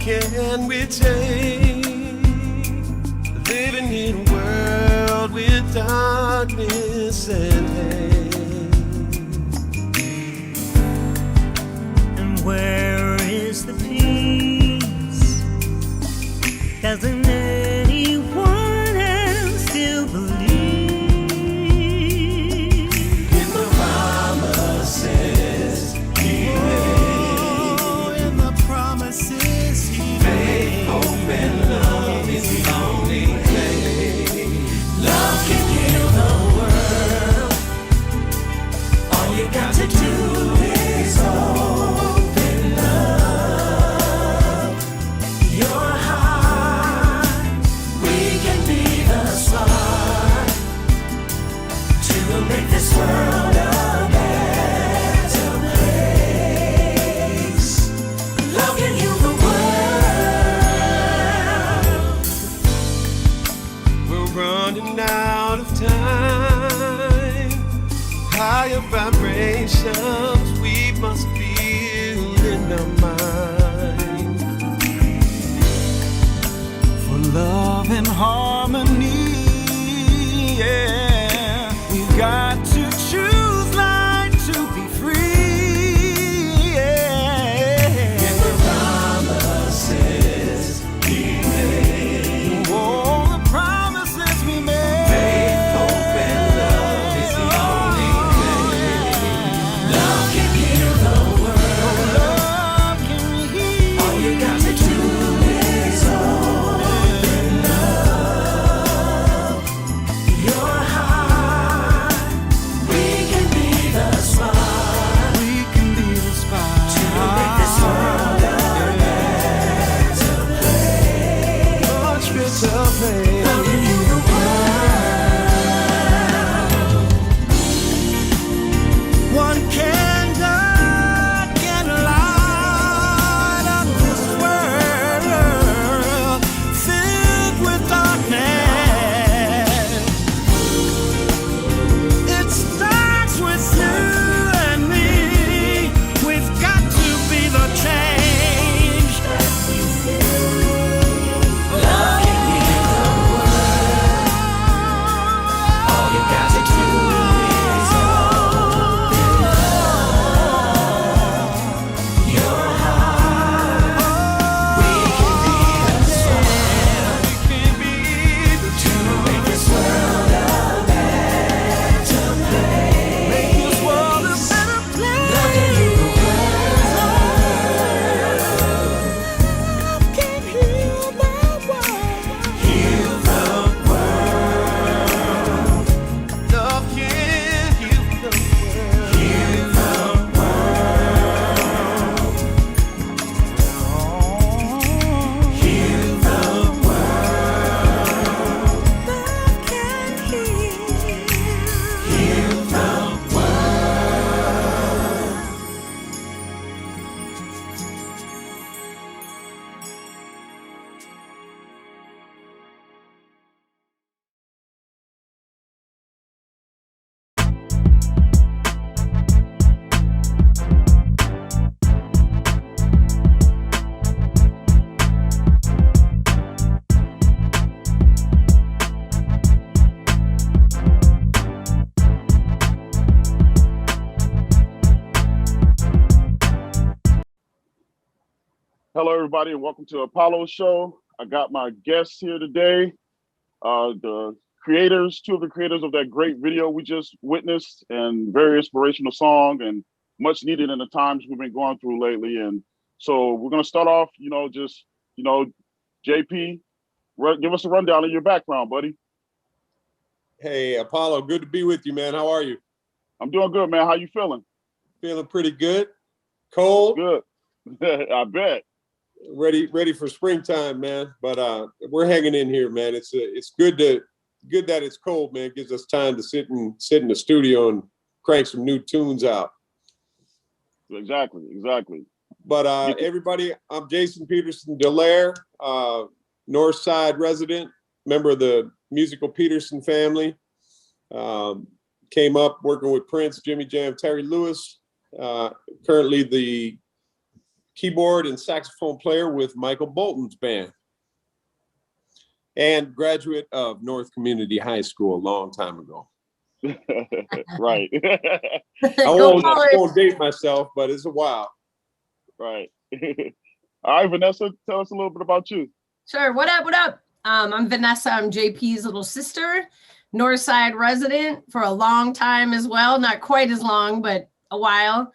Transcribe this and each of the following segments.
can we take living in a world with darkness and hate? And where is the peace? Doesn't anyone else still believe in the promises he made? Oh, in the promises he Faith, hope, and love is the only thing. Love can heal the world. All you got to do is open up your heart. We can be the spark to make this world a better place. Love can heal the world. We're running out of time. Higher vibrations we must feel in our mind. for love and harmony. Yeah, we've got to choose life to be free. Yeah, In the promises he made. all the promises we made. Faith, hope, and love is the only thing. Love can heal the world. Love can heal. All you got to do is open up your heart. We can be the spark We can be the spark to make this world a better place. Much better place. Love can heal the world. One candle can light up this world filled with darkness. It starts with you and me. We've got to be the change. Love can heal the world. All you got to do is open up your heart. We can be the spark to make this world a better place. Make this world a better place. Love can heal the world. Love can heal the world. Heal the world. Love can heal the world. Heal the world. Heal the world. Love can heal. Heal the world. Hello, everybody, and welcome to Apollo's show. I got my guests here today, the creators, two of the creators of that great video we just witnessed, and very inspirational song, and much needed in the times we've been going through lately. And so we're gonna start off, JP, give us a rundown of your background, buddy. Hey, Apollo, good to be with you, man. How are you? I'm doing good, man. How you feeling? Feeling pretty good. Cold. Good. I bet. Ready for springtime, man. But we're hanging in here, man. It's good that it's cold, man. It gives us time to sit in the studio and crank some new tunes out. Exactly. But everybody, I'm Jason Peterson DeLaire, North Side resident, member of the musical Peterson family. Came up working with Prince, Jimmy Jam, Terry Lewis. Currently the keyboard and saxophone player with Michael Bolton's band, and graduate of North Community High School a long time ago. Right. I won't date myself, but it's a while. Right. All right, Vanessa, tell us a little bit about you. Sure. What up? What up? I'm Vanessa. I'm JP's little sister, Northside resident for a long time as well. Not quite as long, but a while.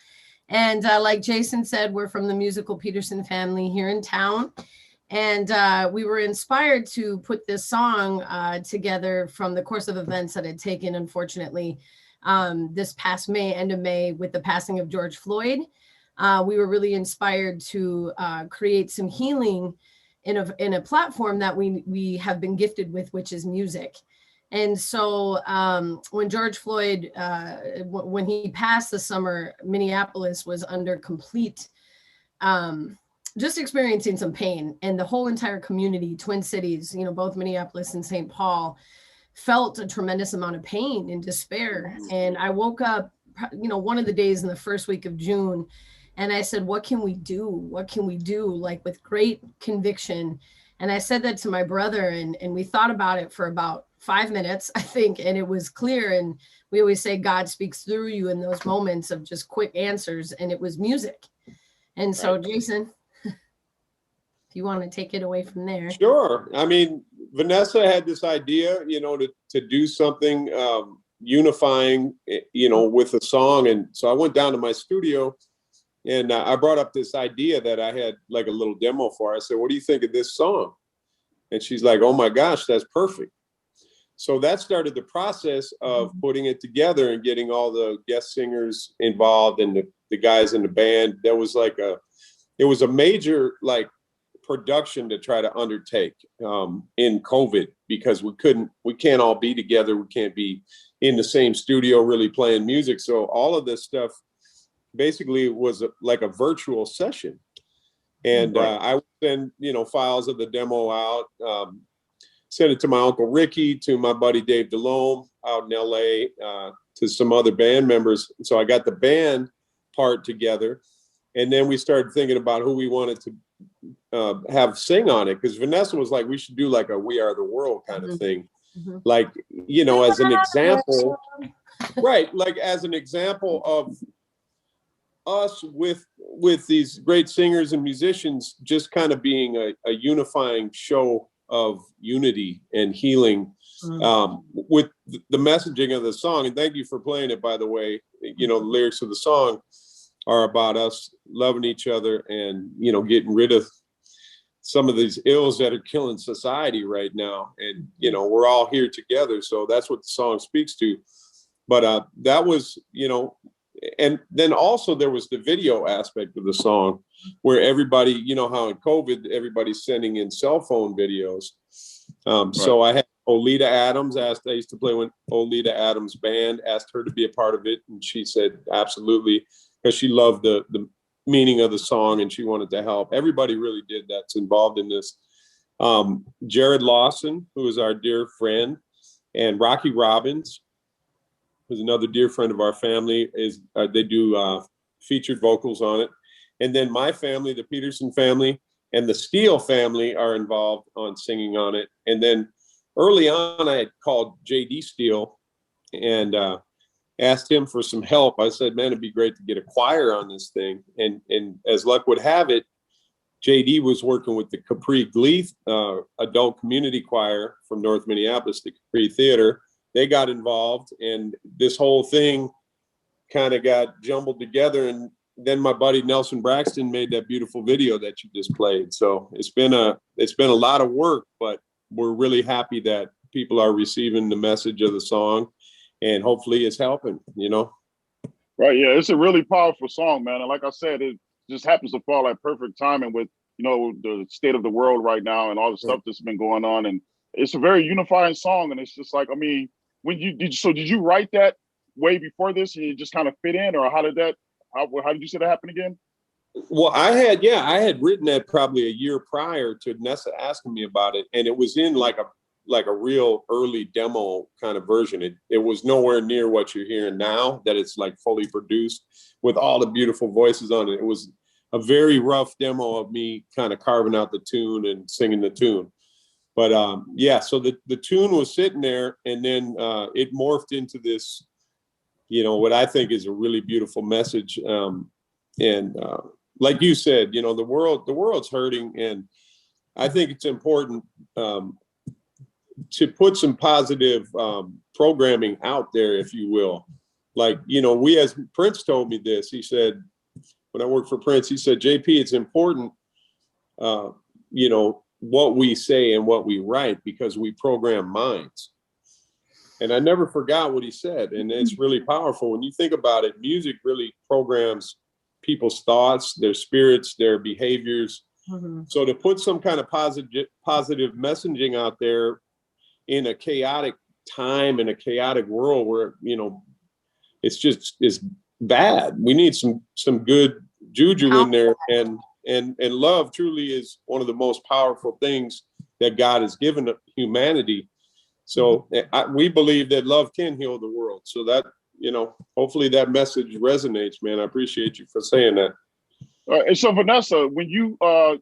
And like Jason said, we're from the musical Peterson family here in town. And we were inspired to put this song together from the course of events that had taken, unfortunately, this past May, end of May, with the passing of George Floyd. We were really inspired to create some healing in a platform that we have been gifted with, which is music. And so when George Floyd, when he passed this summer, Minneapolis was under complete, just experiencing some pain, and the whole entire community, Twin Cities, you know, both Minneapolis and St. Paul, felt a tremendous amount of pain and despair. And I woke up, you know, one of the days in the first week of June, and I said, what can we do? What can we do? Like, with great conviction. And I said that to my brother, and we thought about it for about 5 minutes, I think, and it was clear. And we always say God speaks through you in those moments of just quick answers, and it was music. And so, Jason, if you want to take it away from there. Sure. I mean, Vanessa had this idea, you know, to do something unifying, you know, with a song. And so I went down to my studio, and I brought up this idea that I had like a little demo for. I said, what do you think of this song? And she's like, oh my gosh, that's perfect. So that started the process of putting it together and getting all the guest singers involved and the guys in the band. There was like it was a major like production to try to undertake in COVID, because we can't all be together. We can't be in the same studio really playing music. So all of this stuff basically was like a virtual session. And I would send, you know, files of the demo out, send it to my Uncle Ricky, to my buddy Dave DeLaire out in LA, to some other band members. So I got the band part together, and then we started thinking about who we wanted to have sing on it, because Vanessa was like, we should do like a We Are the World kind of thing. Like, you know, as an example, right, like as an example of us with these great singers and musicians just kind of being a unifying show of unity and healing, with the messaging of the song. And thank you for playing it, by the way. You know, the lyrics of the song are about us loving each other and, you know, getting rid of some of these ills that are killing society right now. And, you know, we're all here together. So that's what the song speaks to. But that was, you know, and then also there was the video aspect of the song, where everybody, you know how in COVID, everybody's sending in cell phone videos. So I had Olita Adams I used to play with Olita Adams' band, asked her to be a part of it. And she said, absolutely, because she loved the meaning of the song and she wanted to help. Everybody really did that's involved in this. Jared Lawson, who is our dear friend, and Rocky Robbins, who's another dear friend of our family, they do featured vocals on it. And then my family, the Peterson family, and the Steele family are involved on singing on it. And then early on, I had called JD Steele and asked him for some help. I said, man, it'd be great to get a choir on this thing. And as luck would have it, JD was working with the Capri Glee adult community choir from North Minneapolis, the Capri Theater. They got involved, and this whole thing kind of got jumbled together. And then my buddy Nelson Braxton made that beautiful video that you just played. So it's been a lot of work, but we're really happy that people are receiving the message of the song, and hopefully it's helping, you know? Right. Yeah. It's a really powerful song, man. And like I said, it just happens to fall at perfect timing with, you know, the state of the world right now and all the stuff that's been going on. And it's a very unifying song. And it's just like, I mean, when did you write that way before this and you just kind of fit in, or how did you say that happen again? Well, I had written that probably a year prior to Nessa asking me about it. And it was in like a real early demo kind of version. It was nowhere near what you're hearing now, that it's like fully produced with all the beautiful voices on it. It was a very rough demo of me kind of carving out the tune and singing the tune. But yeah, so the tune was sitting there, and then it morphed into this, you know, what I think is a really beautiful message. And like you said, you know, the world's hurting, and I think it's important to put some positive programming out there, if you will. Like, you know, as Prince told me this, he said, when I worked for Prince, he said, JP, it's important, you know, what we say and what we write, because we program minds. And I never forgot what he said. And it's really powerful. When you think about it, music really programs people's thoughts, their spirits, their behaviors. Mm-hmm. So to put some kind of positive messaging out there in a chaotic time, in a chaotic world where, you know, it's bad. We need some good juju in there, and love truly is one of the most powerful things that God has given humanity. So we believe that love can heal the world. So that, you know, hopefully that message resonates, man. I appreciate you for saying that. And so Vanessa, when you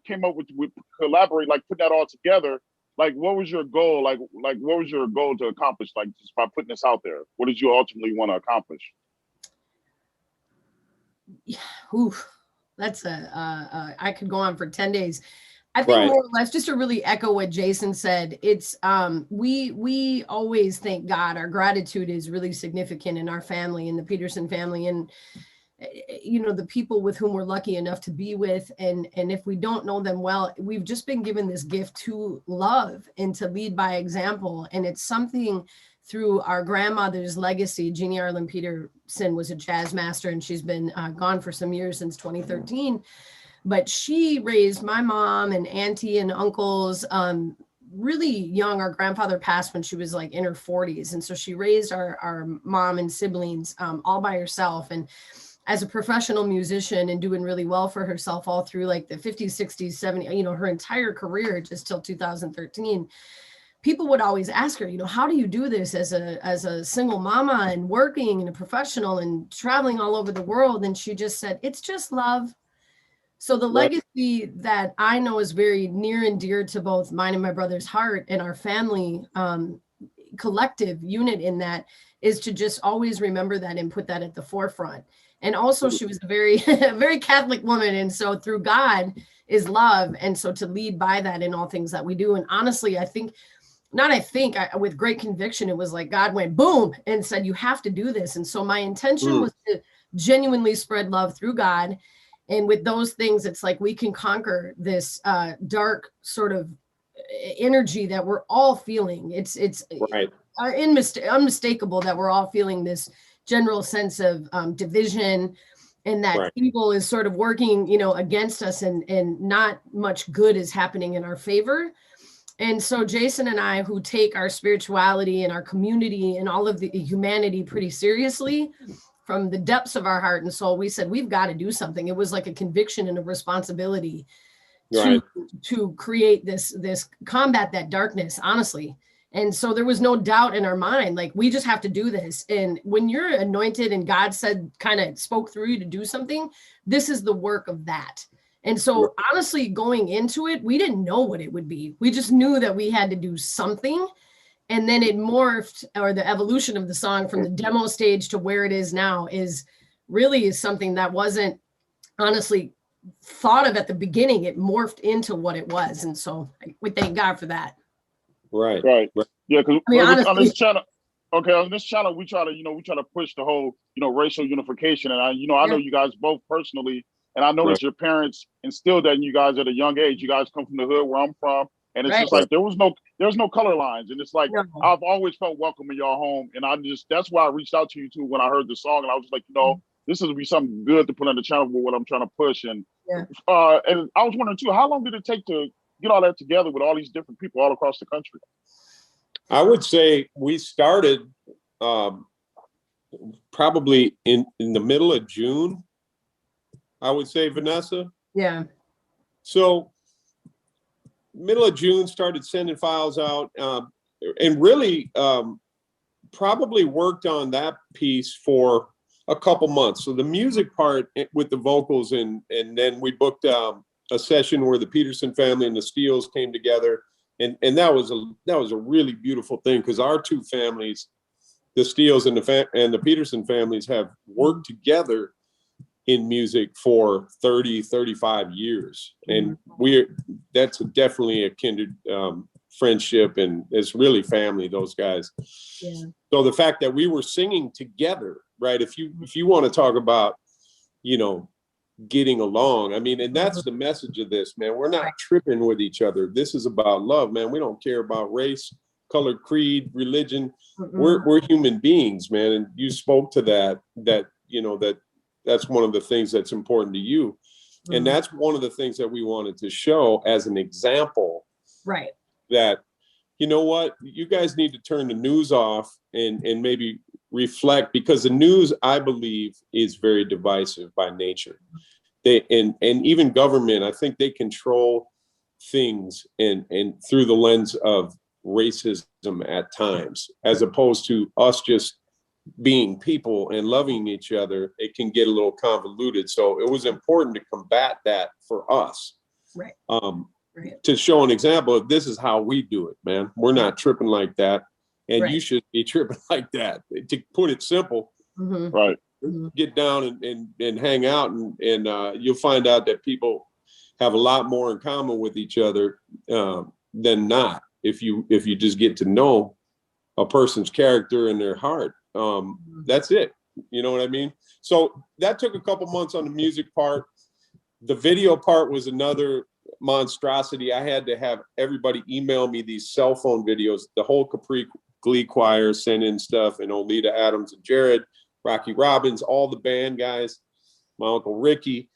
came up with collaborate, like put that all together, like what was your goal? Like what was your goal to accomplish? Like just by putting this out there, what did you ultimately want to accomplish? Oof, that's I could go on for 10 days. I think more or less, just to really echo what Jason said, it's we always thank God. Our gratitude is really significant in our family, in the Peterson family, and you know, the people with whom we're lucky enough to be with, and if we don't know them well, we've just been given this gift to love and to lead by example. And it's something through our grandmother's legacy. Jeannie Arlen Peterson was a jazz master, and she's been gone for some years, since 2013. But she raised my mom and auntie and uncles really young. Our grandfather passed when she was like in her 40s. And so she raised our mom and siblings all by herself. And as a professional musician and doing really well for herself all through like the 50s, 60s, 70s, you know, her entire career just till 2013. People would always ask her, you know, how do you do this as a single mama and working and a professional and traveling all over the world? And she just said, it's just love. So the legacy that I know is very near and dear to both mine and my brother's heart and our family collective unit in that is to just always remember that and put that at the forefront. And also she was a very Catholic woman. And so through God is love. And so to lead by that in all things that we do. And honestly, with great conviction, it was like God went boom and said, you have to do this. And so my intention was to genuinely spread love through God. And with those things, it's like we can conquer this dark sort of energy that we're all feeling. It's unmistakable that we're all feeling this general sense of division, and that evil is sort of working, you know, against us, and not much good is happening in our favor. And so Jason and I, who take our spirituality and our community and all of the humanity pretty seriously, from the depths of our heart and soul, we said, we've got to do something. It was like a conviction and a responsibility to create this combat that darkness, honestly. And so there was no doubt in our mind, like, we just have to do this. And when you're anointed and God said, kind of spoke through you to do something, this is the work of that. And so honestly, going into it, we didn't know what it would be. We just knew that we had to do something. And then it morphed, or the evolution of the song from the demo stage to where it is now is something that wasn't honestly thought of at the beginning. It morphed into what it was. And so we thank God for that. Right. Yeah, because on this channel, we try to push the whole, racial unification. And I know you guys both personally, and I noticed your parents instilled that in you guys at a young age. You guys come from the hood where I'm from. And it's just like, there's no color lines. And it's like, I've always felt welcome in your home. And that's why I reached out to you too when I heard the song. And I was like, this would be something good to put on the channel for what I'm trying to push. And and I was wondering too, how long did it take to get all that together with all these different people all across the country? I would say we started probably in the middle of June, I would say, Vanessa. Yeah. So middle of June, started sending files out, and really probably worked on that piece for a couple months. So the music part with the vocals, and then we booked a session where the Peterson family and the Steels came together, and that was a really beautiful thing, because our two families, the Steels and the Peterson families, have worked together in music for 35 years, and that's definitely a kindred friendship, and it's really family, those guys. Yeah. So the fact that we were singing together, right? If you want to talk about, getting along, I mean, and that's the message of this, man. We're not tripping with each other. This is about love, man. We don't care about race, color, creed, religion. We're human beings, man. And you spoke to that that's one of the things that's important to you. And that's one of the things that we wanted to show as an example. Right. That, you know what, you guys need to turn the news off and maybe reflect, because the news, I believe, is very divisive by nature. And even government, I think they control things and through the lens of racism at times, as opposed to us just being people and loving each other. It can get a little convoluted. So it was important to combat that for us. Right. To show an example of this is how we do it, man. We're not tripping like that. And you should be tripping like that. To put it simple, Right. Get down and hang out, and you'll find out that people have a lot more in common with each other than not. If you just get to know a person's character and their heart, that's it. You know what I mean? So that took a couple months on the music part. The video part was another monstrosity. I had to have everybody email me these cell phone videos. The whole Capri Glee choir sent in stuff, and Olita Adams and Jared, Rocky Robbins, all the band guys, my Uncle Ricky.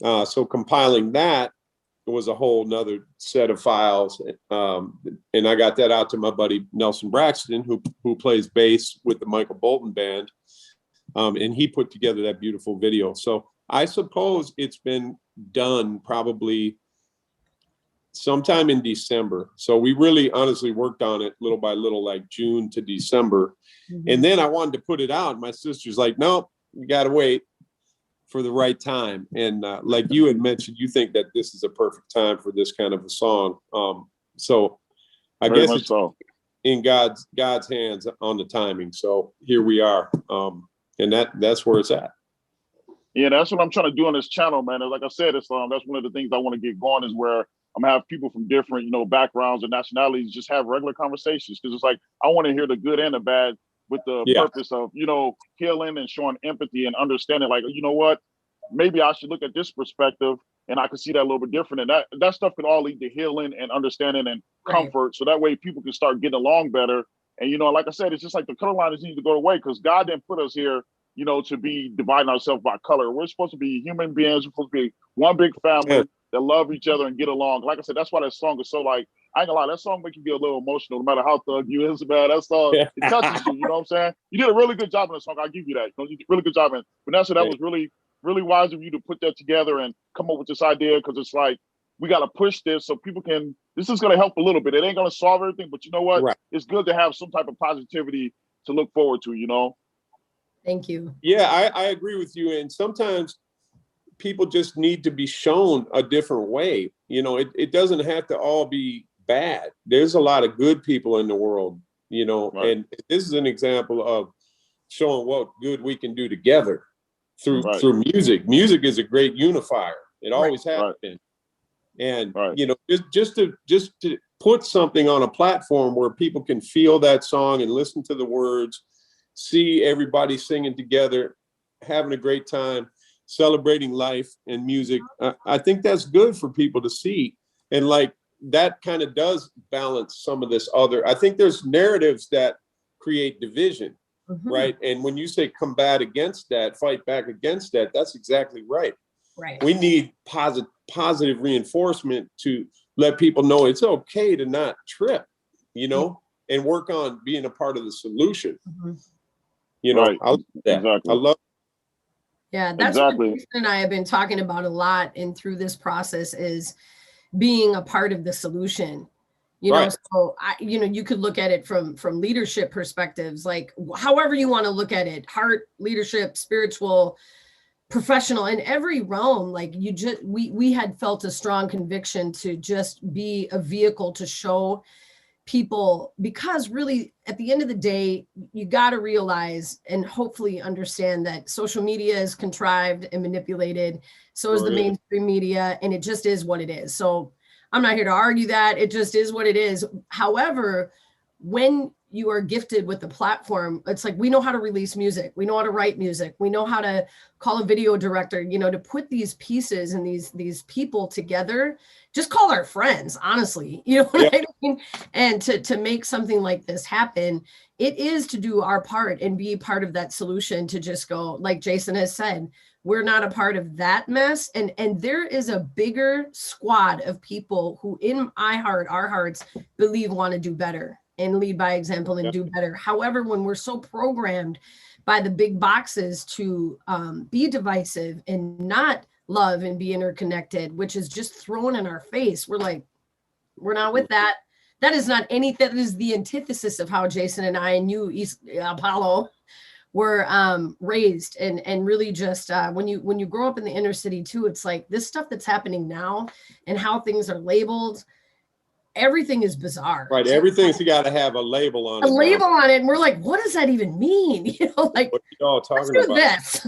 So compiling that was a whole nother set of files. And I got that out to my buddy Nelson Braxton, who plays bass with the Michael Bolton band. And he put together that beautiful video. So I suppose it's been done probably sometime in December. So we really honestly worked on it little by little, like June to December. And then I wanted to put it out. My sister's like, no, you got to wait for the right time. And like you had mentioned, you think that this is a perfect time for this kind of a song. So I guess it's in God's hands on the timing. So here we are. And that's where it's at. Yeah, that's what I'm trying to do on this channel, man. Like I said, it's that's one of the things I want to get going, is where I'm gonna have people from different, backgrounds and nationalities just have regular conversations, because it's like I want to hear the good and the bad, with the purpose of healing and showing empathy and understanding. Like, you know what, maybe I should look at this perspective, and I can see that a little bit different. And that stuff can all lead to healing and understanding and comfort. So that way people can start getting along better. And like I said, it's just like the color lines need to go away, because God didn't put us here, to be dividing ourselves by color. We're supposed to be human beings. We're supposed to be one big family that love each other and get along. Like I said, that's why that song is so, like, I ain't gonna lie, that song makes you be a little emotional, no matter how thug you is, man. That song, it touches you, you know what I'm saying? You did a really good job on the song, I'll give you that. You did a really good job. And Vanessa, that was really, really wise of you to put that together and come up with this idea, because it's like, we gotta push this so people can, this is gonna help a little bit. It ain't gonna solve everything, but you know what? Right. It's good to have some type of positivity to look forward to, Thank you. Yeah, I agree with you. And sometimes people just need to be shown a different way. It doesn't have to all be bad. There's a lot of good people in the world, and this is an example of showing what good we can do together through music. Music is a great unifier. It always has been. And just to put something on a platform where people can feel that song and listen to the words, see everybody singing together, having a great time, celebrating life and music. I think that's good for people to see. And like, that kind of does balance some of this other. I think there's narratives that create division, right? And when you say combat against that, fight back against that, that's exactly right. Right. We need positive reinforcement to let people know it's okay to not trip, and work on being a part of the solution. I love that. Exactly. I love. Yeah, that's what Jason and I have been talking about a lot, and through this process is being a part of the solution. You know, Right. so you could look at it from leadership perspectives, like however you want to look at it, heart, leadership, spiritual, professional, in every realm. Like we had felt a strong conviction to just be a vehicle to show people, because really at the end of the day, you got to realize and hopefully understand that social media is contrived and manipulated. So is the mainstream media, and it just is what it is. So I'm not here to argue that. It just is what it is. However, when you are gifted with the platform, it's like, we know how to release music. We know how to write music. We know how to call a video director, to put these pieces and these people together. Just call our friends, honestly, you know what I mean? And to make something like this happen, it is to do our part and be part of that solution, to just go, like Jason has said, we're not a part of that mess. And there is a bigger squad of people who in our hearts believe want to do better and lead by example and do better. However, when we're so programmed by the big boxes to be divisive and not love and be interconnected, which is just thrown in our face, we're like, we're not with that. That is not anything. That is the antithesis of how Jason and I and you, Apollo, were raised. And really just when you grow up in the inner city too, it's like this stuff that's happening now and how things are labeled. Everything is bizarre. Right. Everything's got to have a label on it. A label on it. And we're like, what does that even mean? Like, what are y'all talking let's do about? this.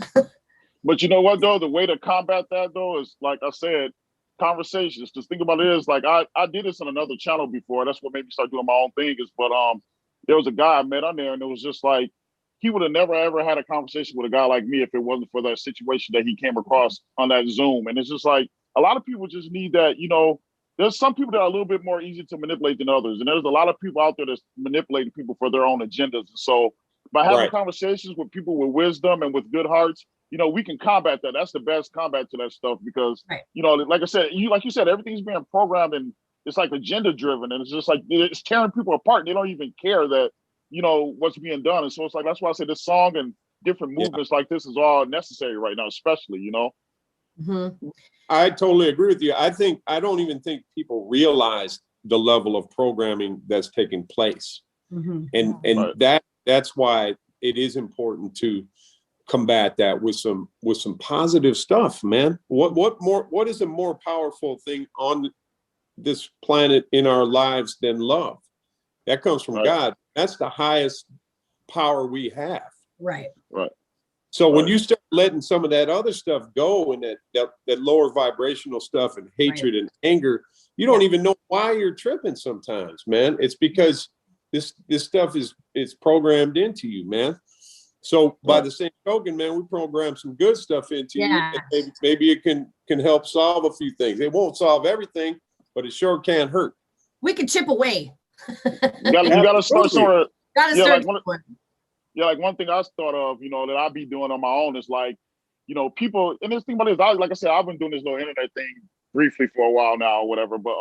But you know what, though? The way to combat that, though, is, like I said, conversations. Just think about it is, like, I did this on another channel before. That's what made me start doing my own thing. But there was a guy I met on there, and it was just like, he would have never, ever had a conversation with a guy like me if it wasn't for that situation that he came across on that Zoom. And it's just like, a lot of people just need that, there's some people that are a little bit more easy to manipulate than others. And there's a lot of people out there that's manipulating people for their own agendas. And so by having conversations with people with wisdom and with good hearts, we can combat that. That's the best combat to that stuff, because, like I said, like you said, everything's being programmed and it's like agenda driven. And it's just like, it's tearing people apart. And they don't even care that, what's being done. And so it's like, that's why I say this song and different movements like this is all necessary right now, especially, Mm-hmm. I totally agree with you. I don't even think people realize the level of programming that's taking place. Mm-hmm. And that's why it is important to combat that with some positive stuff, man. What is a more powerful thing on this planet in our lives than love? That comes from God. That's the highest power we have. Right. So when you start letting some of that other stuff go, and that lower vibrational stuff and hatred and anger, you don't even know why you're tripping sometimes, man. It's because this stuff is programmed into you, man. So by the same token, man, we program some good stuff into you. And maybe it can help solve a few things. It won't solve everything, but it sure can hurt. We can chip away. You gotta start somewhere. Like one thing I thought of, that I be doing on my own is like, people, and this thing about it is, like I said, I've been doing this little internet thing briefly for a while now or whatever, but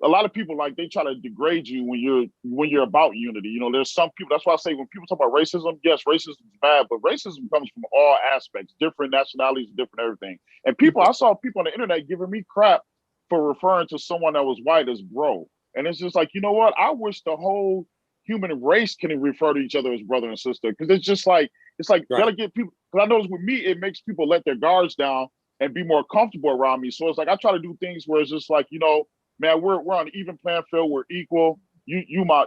a lot of people, like, they try to degrade you when you're about unity. There's some people, that's why I say when people talk about racism, yes, racism is bad, but racism comes from all aspects, different nationalities, different everything. And I saw people on the internet giving me crap for referring to someone that was white as bro. And it's just like, you know what? I wish the whole human race can refer to each other as brother and sister, because it's just like, gotta get people, because I notice with me, it makes people let their guards down and be more comfortable around me. So it's like, I try to do things where it's just like, man, we're on an even playing field, we're equal. You my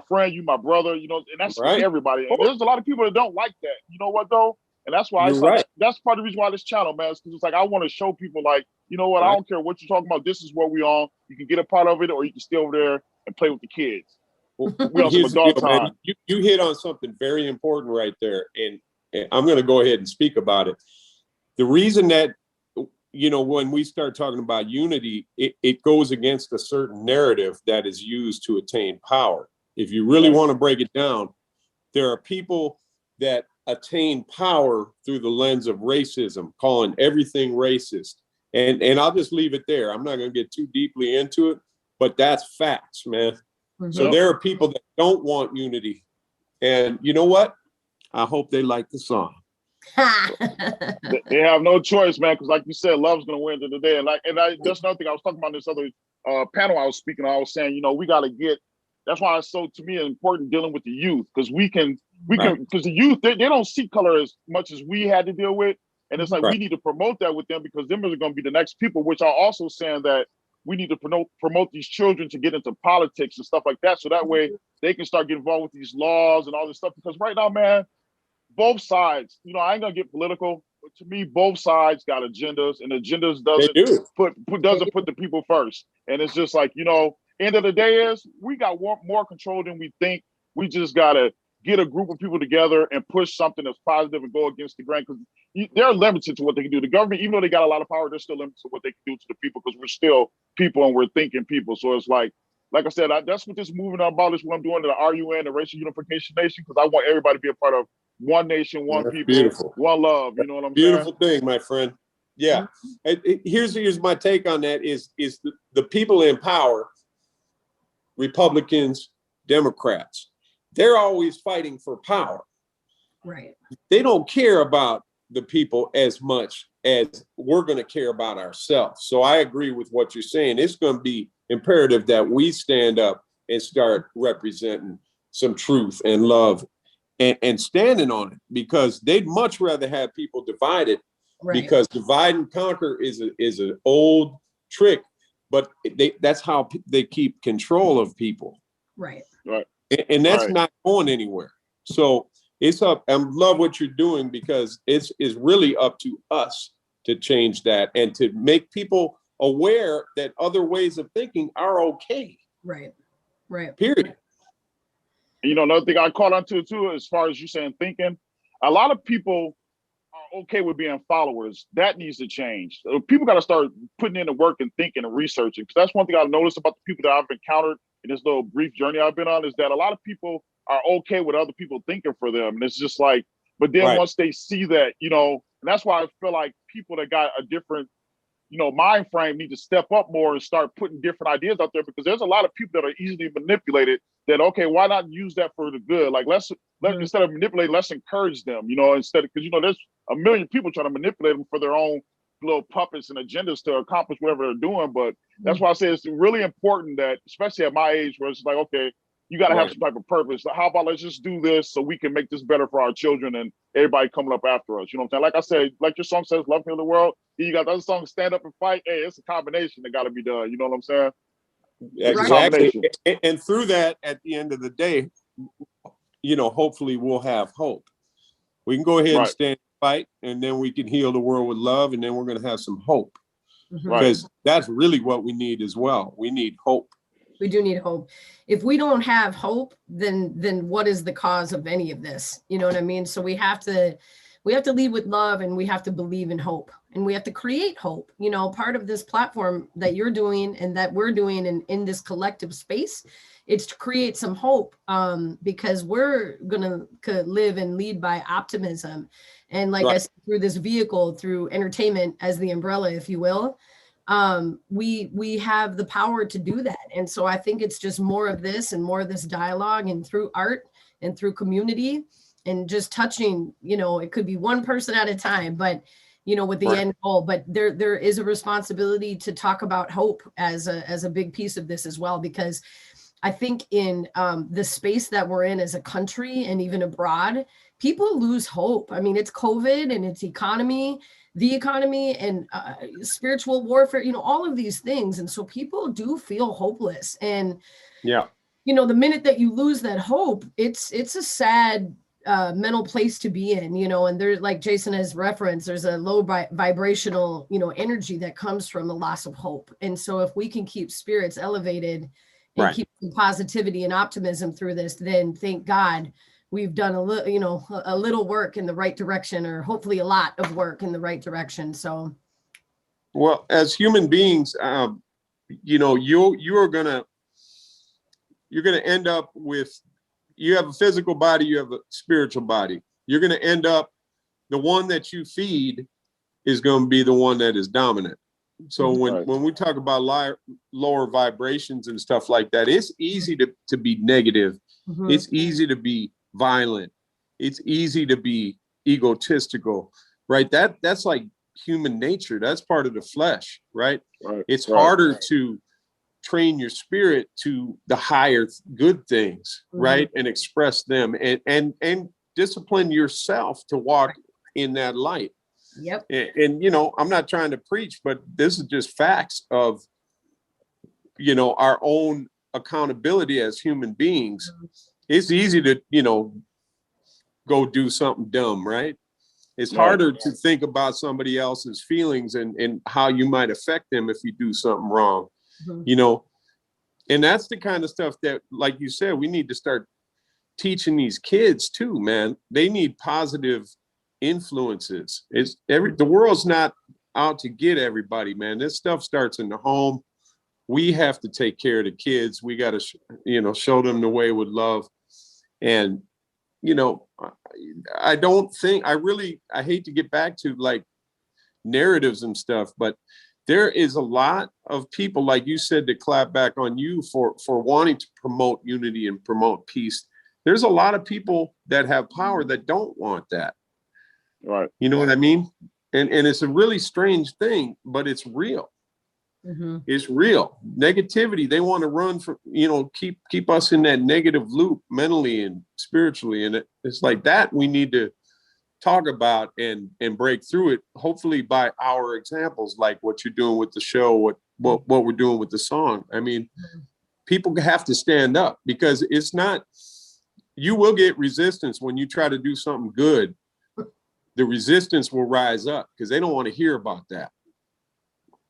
friend, you my brother, and that's for everybody. And there's a lot of people that don't like that. You know what though? And that's why that's part of the reason why this channel, man, is because it's like, I want to show people, like, you know what, I don't care what you're talking about, this is what we on. You can get a part of it, or you can stay over there and play with the kids. We on some adult time. You hit on something very important right there, and I'm going to go ahead and speak about it. The reason that, when we start talking about unity, it goes against a certain narrative that is used to attain power. If you really want to break it down, there are people that attain power through the lens of racism, calling everything racist. And I'll just leave it there. I'm not going to get too deeply into it, but that's facts, man. Mm-hmm. So there are people that don't want unity. And you know what? I hope they like the song. They have no choice, man, because like you said, love's gonna win to the day. That's another thing I was talking about in this other panel I was speaking. I was saying, we got to get. That's why it's so, to me, important dealing with the youth, because because the youth they don't see color as much as we had to deal with, and it's like we need to promote that with them, because them are going to be the next people. Which are also saying that we need to promote these children to get into politics and stuff like that, so that way they can start getting involved with these laws and all this stuff. Because right now, man, both sides, I ain't gonna get political, but to me, both sides got agendas, and agendas doesn't put the people first. And it's just like, end of the day is we got more control than we think. We just gotta get a group of people together and push something that's positive and go against the grain, because they're limited to what they can do. The government, even though they got a lot of power, they're still limited to what they can do to the people, because we're still people and we're thinking people. So it's like I said, that's what this movement about is, what I'm doing to the RUN, the Racial Unification Nation, because I want everybody to be a part of one nation, one people, beautiful. One love. You know what I'm beautiful saying? Thing, my friend. Yeah. Here's my take on that is the people in power, Republicans, Democrats, they're always fighting for power. Right. They don't care about the people as much as we're going to care about ourselves. So I agree with what you're saying. It's going to be imperative that we stand up and start representing some truth and love and standing on it, because they'd much rather have people divided, because divide and conquer is an old trick, but that's how they keep control of people. Right. And that's not going anywhere. So it's up. I love what you're doing, because it's really up to us to change that and to make people aware that other ways of thinking are okay. Right. Period. Another thing I caught on to too, as far as you saying thinking, a lot of people are okay with being followers. That needs to change. People got to start putting in the work and thinking and researching. Because that's one thing I've noticed about the people that I've encountered in this little brief journey I've been on, is that a lot of people are okay with other people thinking for them. And it's just like, but then once they see that, and that's why I feel like people that got a different, mind frame need to step up more and start putting different ideas out there, because there's a lot of people that are easily manipulated, that, okay, why not use that for the good? Like, instead of manipulating, let's encourage them, instead of, because, there's a million people trying to manipulate them for their own little puppets and agendas to accomplish whatever they're doing. But that's why I say it's really important that, especially at my age, where it's like, okay, you got to have some type of purpose. How about let's just do this so we can make this better for our children and everybody coming up after us? You know what I'm saying? Like I said, like your song says, love heal the world. You got the other song, stand up and fight. Hey, it's a combination that got to be done. You know what I'm saying? Exactly. And through that, at the end of the day, hopefully we'll have hope. We can go ahead and stand and fight, and then we can heal the world with love, and then we're going to have some hope. Because that's really what we need as well. We need hope. We do need hope. If we don't have hope, then what is the cause of any of this? You know what I mean? So we have to lead with love, and we have to believe in hope, and we have to create hope. Part of this platform that you're doing and that we're doing in this collective space, it's to create some hope, because we're going to live and lead by optimism. And like I said, through this vehicle, through entertainment as the umbrella, if you will, we have the power to do that. And so I think it's just more of this and more of this dialogue, and through art and through community, and just touching, it could be one person at a time, but with the end goal. But there is a responsibility to talk about hope as a big piece of this as well, because I think in the space that we're in as a country and even abroad, people lose hope. I mean, it's COVID and it's the economy and spiritual warfare, all of these things. And so people do feel hopeless. And, the minute that you lose that hope, it's a sad mental place to be in, and there's, like Jason has referenced, there's a low vibrational, energy that comes from the loss of hope. And so if we can keep spirits elevated and keep some positivity and optimism through this, then thank God we've done a little work in the right direction, or hopefully a lot of work in the right direction. So, well, as human beings, you're gonna end up with, you have a physical body, you have a spiritual body. You're gonna end up, the one that you feed is gonna be the one that is dominant. So when we talk about lower vibrations and stuff like that, it's easy to be negative. It's easy to be violent. It's easy to be egotistical. right? That's like human nature. That's part of the flesh, right? It's Right. harder to train your spirit to the higher good things, right? And express them and discipline yourself to walk in that light. Yep. And you know, I'm not trying to preach, but this is just facts of, you know, our own accountability as human beings. It's easy to, you know, go do something dumb, right? It's harder to think about somebody else's feelings and how you might affect them if you do something wrong, you know? And that's the kind of stuff that, like you said, we need to start teaching these kids too, man. They need positive influences. The world's not out to get everybody, man. This stuff starts in the home. We have to take care of the kids. We got to, you know, show them the way with love. And, you know, I hate to get back to like narratives and stuff, but there is a lot of people, like you said, that clap back on you for wanting to promote unity and promote peace. There's a lot of people that have power that don't want that. Right. You know what I mean? And it's a really strange thing, but it's real. It's real. Negativity, they want to run for, you know, keep us in that negative loop mentally and spiritually. And it's like that we need to talk about and break through it, hopefully by our examples, like what you're doing with the show, what we're doing with the song. I mean, people have to stand up, because it's not, you will get resistance when you try to do something good. The resistance will rise up because they don't want to hear about that.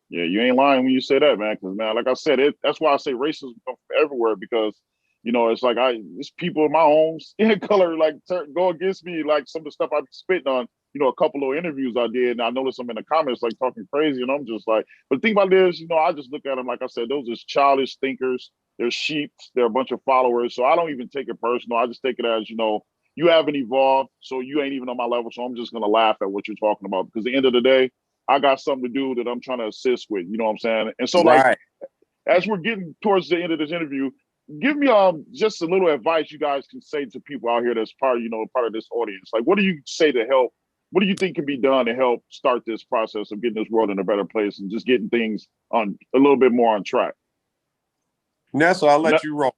Yeah, you ain't lying when you say that, man. Because, man, like I said, that's why I say racism comes from everywhere, because, you know, it's like it's people of my own skin color like go against me, like some of the stuff I've been spitting on, you know, a couple of interviews I did, and I noticed them in the comments like talking crazy, and I'm just like, but the thing about it is, you know, I just look at them, like I said, those are childish thinkers. They're sheep. They're a bunch of followers. So I don't even take it personal. I just take it as, you know, you haven't evolved, so you ain't even on my level. So I'm just gonna laugh at what you're talking about, because at the end of the day, I got something to do that I'm trying to assist with. You know what I'm saying? And so, like, as we're getting towards the end of this interview, give me just a little advice you guys can say to people out here that's part of this audience. Like, what do you say to help? What do you think can be done to help start this process of getting this world in a better place and just getting things on a little bit more on track? Nessa, I'll let you roll.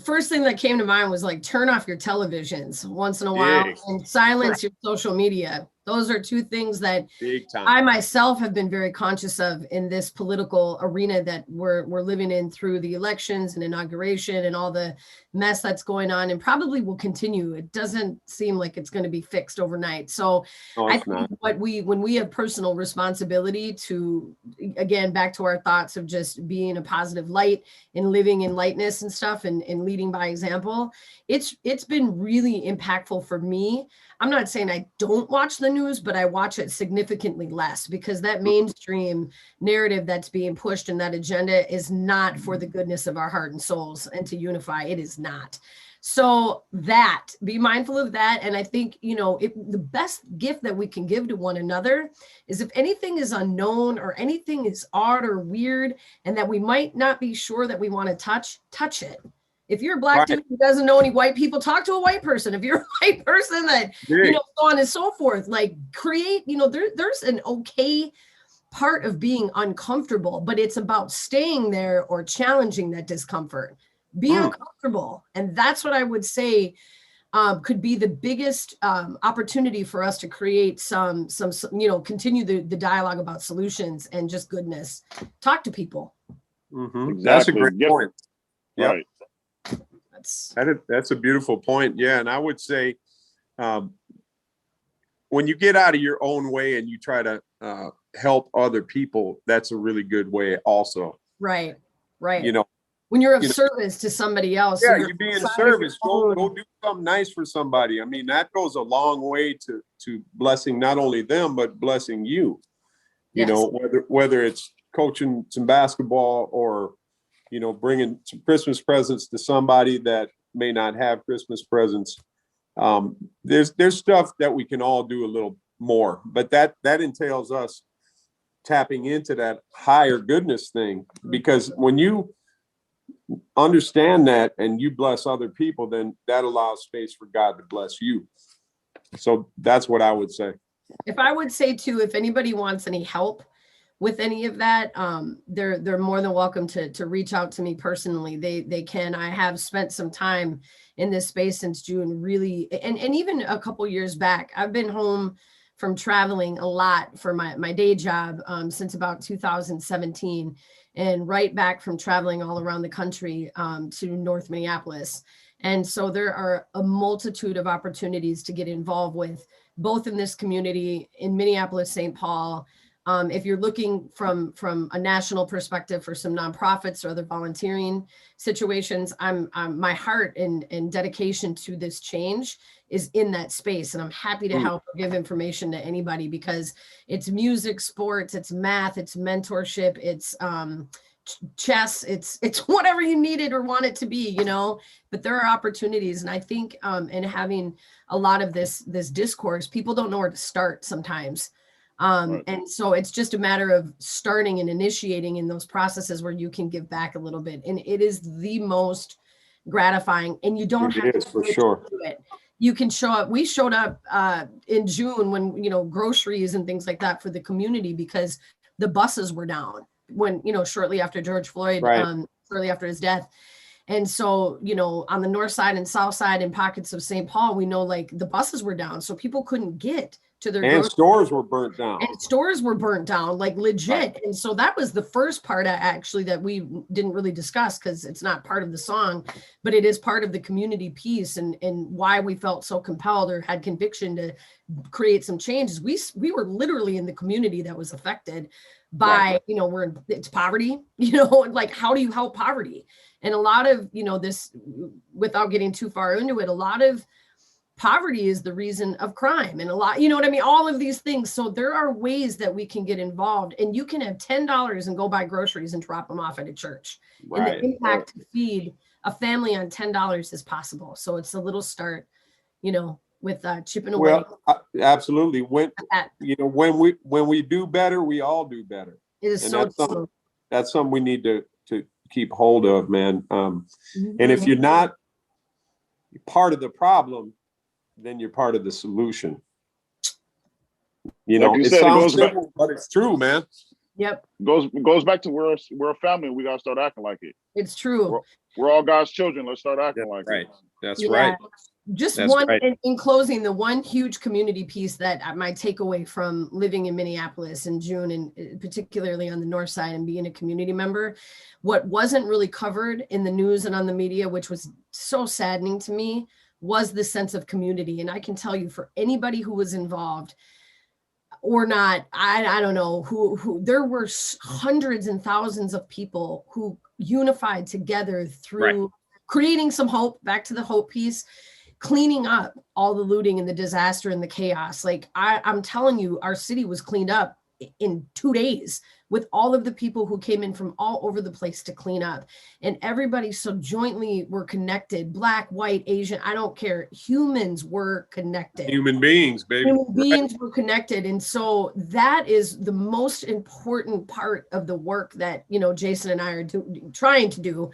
First thing that came to mind was like, turn off your televisions once in a while and silence your social media. Those are two things that I myself have been very conscious of in this political arena that we're living in through the elections and inauguration and all the mess that's going on, and probably will continue. It doesn't seem like it's going to be fixed overnight. So I think when we have personal responsibility to, again, back to our thoughts of just being a positive light and living in lightness and stuff and leading by example, it's been really impactful for me. I'm not saying I don't watch the news, but I watch it significantly less, because that mainstream narrative that's being pushed and that agenda is not for the goodness of our heart and souls and to unify. It is not. So be mindful of that. And I think, you know, the best gift that we can give to one another is, if anything is unknown or anything is odd or weird and that we might not be sure that we want to touch it. If you're a black dude who doesn't know any white people, talk to a white person. If you're a white person that, you know, so on and so forth, like create, you know, there's an okay part of being uncomfortable, but it's about staying there or challenging that discomfort. Be uncomfortable. And that's what I would say could be the biggest opportunity for us to create some, you know, continue the dialogue about solutions and just goodness. Talk to people. Exactly. That's a great point. Right. That's a beautiful point. Yeah. And I would say, when you get out of your own way and you try to help other people, that's a really good way also. Right. You know, when you're of service to somebody else. Yeah, you be in service. Go do something nice for somebody. I mean, that goes a long way to blessing not only them, but blessing you. You know, whether it's coaching some basketball or, you know, bringing some Christmas presents to somebody that may not have Christmas presents. There's stuff that we can all do a little more, but that entails us tapping into that higher goodness thing, because when you understand that and you bless other people, then that allows space for God to bless you. So that's what I would say. if I would say too, if anybody wants any help with any of that, they're more than welcome to reach out to me personally. They can. I have spent some time in this space since June, really, and even a couple years back. I've been home from traveling a lot for my day job since about 2017, and right back from traveling all around the country to North Minneapolis. And so there are a multitude of opportunities to get involved with, both in this community in Minneapolis, St. Paul. If you're looking from a national perspective for some nonprofits or other volunteering situations, I'm my heart and dedication to this change is in that space. And I'm happy to help give information to anybody, because it's music, sports, it's math, it's mentorship, it's chess, it's whatever you need it or want it to be, you know. But there are opportunities, and I think in having a lot of this discourse, people don't know where to start sometimes. And so it's just a matter of starting and initiating in those processes where you can give back a little bit. And it is the most gratifying, and you don't have to for sure. do it. You can show up. We showed up in June when, you know, groceries and things like that for the community, because the buses were down when, you know, shortly after George Floyd, shortly after his death. And so, you know, on the north side and south side and pockets of St. Paul, we know like the buses were down, so people couldn't get to their and stores were burnt down. And stores were burnt down, like legit. Right. And so that was the first part actually that we didn't really discuss, because it's not part of the song, but it is part of the community piece, and why we felt so compelled or had conviction to create some changes. We were literally in the community that was affected by, you know, it's poverty, you know, like how do you help poverty? And a lot of, you know, this, without getting too far into it, a lot of poverty is the reason of crime, and a lot, you know what I mean? All of these things. So there are ways that we can get involved, and you can have $10 and go buy groceries and drop them off at a church. Right. And the impact to feed a family on $10 is possible. So it's a little start, you know, with chipping away. Well, absolutely. When we do better, we all do better. It is, and that's something we need to keep hold of, man. And if you're not part of the problem, then you're part of the solution. You know, it sounds simple, but it's true, man. Yep. Goes back to we're a family. We gotta start acting like it. It's true. We're all God's children. Let's start acting like it. That's right. Just one, in closing, the one huge community piece that my takeaway from living in Minneapolis in June, and particularly on the north side and being a community member, what wasn't really covered in the news and on the media, which was so saddening to me, was the sense of community. And I can tell you, for anybody who was involved or not, I don't know who there were hundreds and thousands of people who unified together through creating some hope, back to the hope piece, cleaning up all the looting and the disaster and the chaos. Like I'm telling you, our city was cleaned up in 2 days with all of the people who came in from all over the place to clean up, and everybody so jointly were connected. Black, white, Asian, I don't care. Humans were connected. Human beings, baby. Human beings were connected. And so that is the most important part of the work that, you know, Jason and I are trying to do.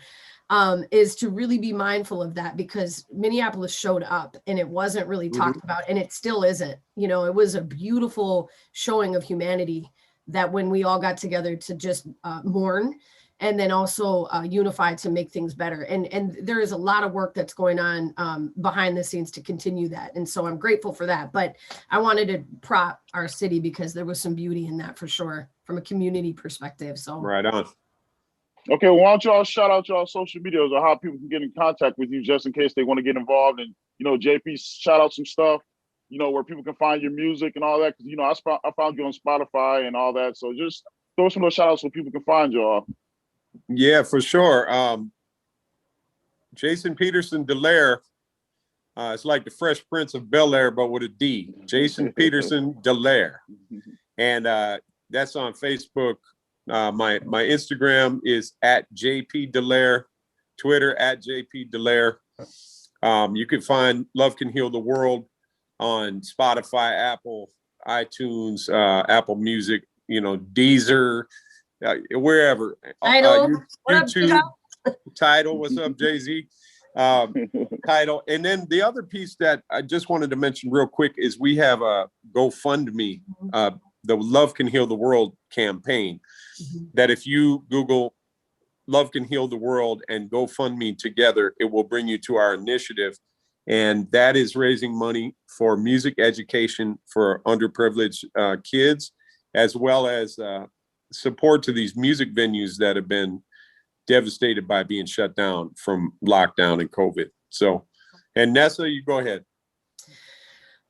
Is to really be mindful of that, because Minneapolis showed up and it wasn't really talked about, and it still isn't. You know, it was a beautiful showing of humanity, that when we all got together to just mourn, and then also unify to make things better. And there is a lot of work that's going on behind the scenes to continue that. And so I'm grateful for that. But I wanted to prop our city, because there was some beauty in that for sure, from a community perspective. So right on. Okay, well, why don't y'all shout out y'all social medias, or how people can get in contact with you, just in case they want to get involved. And, you know, JP, shout out some stuff, you know, where people can find your music and all that. Because, you know, I found you on Spotify and all that. So just throw some little shout outs so people can find y'all. Yeah, for sure. Jason Peterson DeLaire. It's like the Fresh Prince of Bel-Air, but with a D. Jason Peterson DeLaire. And that's on Facebook. My Instagram is at JP DeLaire, Twitter at JP DeLaire. You can find Love Can Heal the World on Spotify, Apple, iTunes, Apple Music, you know, Deezer, wherever. Tidal, YouTube, Tidal, what's up, Jay-Z? title. And then the other piece that I just wanted to mention real quick is we have a GoFundMe, the Love Can Heal the World campaign, that if you Google Love Can Heal the World and GoFundMe together, it will bring you to our initiative. And that is raising money for music education for underprivileged kids, as well as support to these music venues that have been devastated by being shut down from lockdown and COVID. So, and Nessa, you go ahead.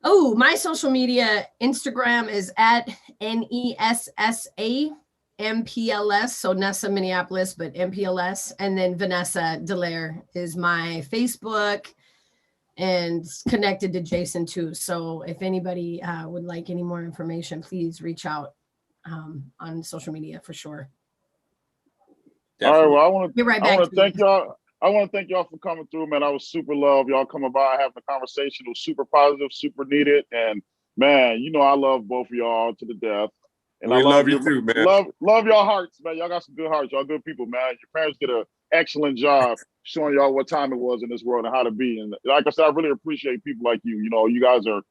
Oh, my social media, Instagram is at NESSA MPLS. So Nessa Minneapolis, but MPLS. And then Vanessa DeLaire is my Facebook, and connected to Jason too. So if anybody would like any more information, please reach out on social media for sure. Definitely. All right. Well, I want to thank you. y'all. I want to thank y'all for coming through, man. I was super love y'all coming by, having a conversation. It was super positive, super needed. And man, you know, I love both of y'all to the death. And we I love you too, man. Love y'all hearts, man. Y'all got some good hearts. Y'all good people, man. Your parents did an excellent job showing y'all what time it was in this world and how to be. And like I said, I really appreciate people like you. You know, you guys are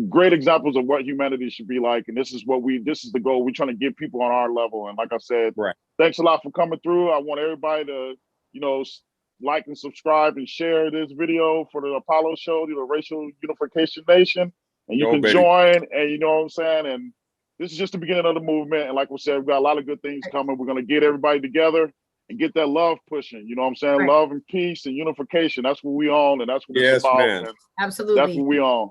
great examples of what humanity should be like. And this is the goal. We're trying to get people on our level. And like I said, right. Thanks a lot for coming through. I want everybody to, you know, like and subscribe and share this video for the Apollo show, the Racial Unification Nation. And you can join, and you know what I'm saying? And this is just the beginning of the movement. And like we said, we've got a lot of good things coming. We're going to get everybody together and get that love pushing. You know what I'm saying? Right. Love and peace and unification. That's what we own, and that's what it's about. Man. Absolutely. That's what we own.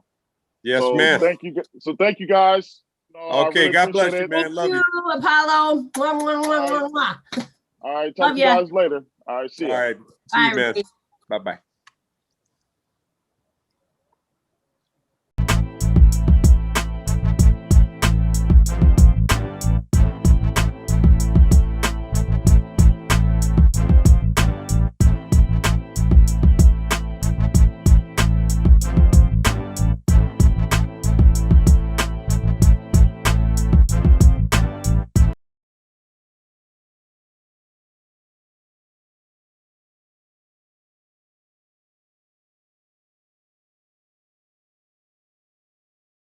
Yes, so man. Thank you. So thank you guys. Okay, really God bless you, man. Thank love you, Apollo. Mwah, mwah, mwah, mwah, mwah. All right, talk to you guys later. All right, see you. All right, see you, man. Bye-bye.